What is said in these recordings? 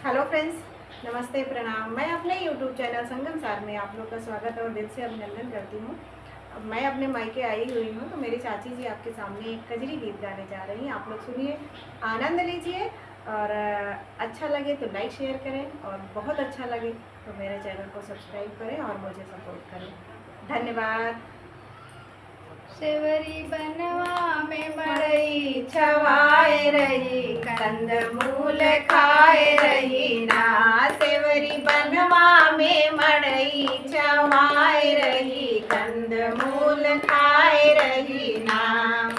Hello friends, नमस्ते, प्रणाम। मैं अपने यूट्यूब चैनल संगम सार में आप लोग का स्वागत और दिल से अभिनंदन करती हूँ। अब मैं अपने मायके आई हुई हूँ, तो मेरी चाची जी आपके सामने एक कजरी गीत गाने जा रही हैं। आप लोग सुनिए, आनंद लीजिए और अच्छा लगे तो लाइक शेयर करें और बहुत अच्छा लगे तो मेरे चैनल को सब्सक्राइब करें और मुझे सपोर्ट करें। धन्यवाद। सेवरी बनवा में मड़ई छवाए रही, कंदमूल खाए रही ना। सेवरी बनवा में मड़ई छवाए रही, कंदमूल खाए रही ना।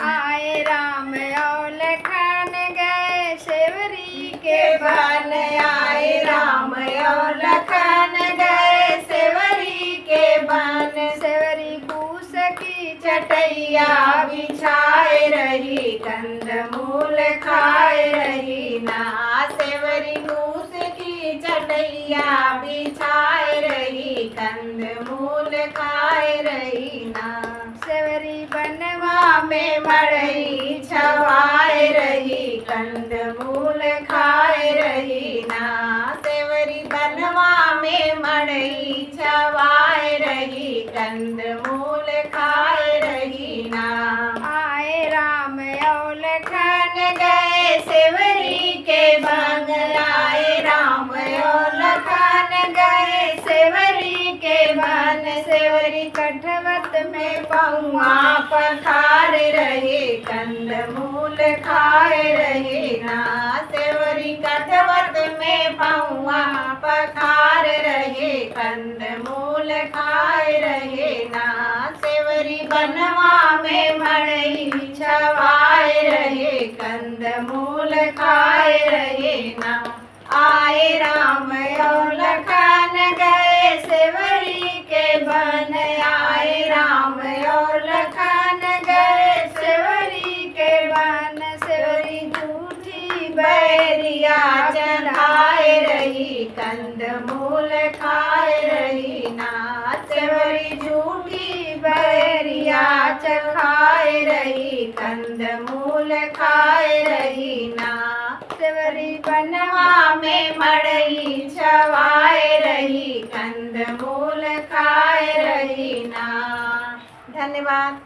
आए राम और लखन गए सेवरी के बन आए राम और लखन गए सेवरी के बन। सेवरी पूस की चटैया बिछाए रही, कंदमूल खाए रही ना। सेवरी घूस की चटैया बिछाए रही, कंदमूल खाए रही ना। सेवरी बनवा में मड़ई छवाए रही, कंदमूल खाए रही ना। सेवरी बनवा में मड़ई छवाए रही, कंदमूल खाए रही ना। आए राम और लखन गए सेवरी के बन। आए राम और लखन गए सेवरी के बन। सेवरी कठवत में पौआ पखार रहे, कंदमूल खाए रहे ना। सेवरी कटवत में पौआ पखार रहे, कंदमूल खाए रहे ना। सेवरी बनवा में मड़ई छवाए रहे, कंदमूल खाए रहे ना। आए राम और लखन गए सेवरी के बन। आए राम और लखन गए सेवरी के बन। सेवरी झूठी बैरिया चढ़ाए रही, कंदमूल खाए रही ना। सेवरी झूठी बैरिया चढ़ाए रही, कंदमूल खाए रही ना। सेवरी बनवा में मड़ई छवाए रही, कंदमूल खाए रही ना। धन्यवाद।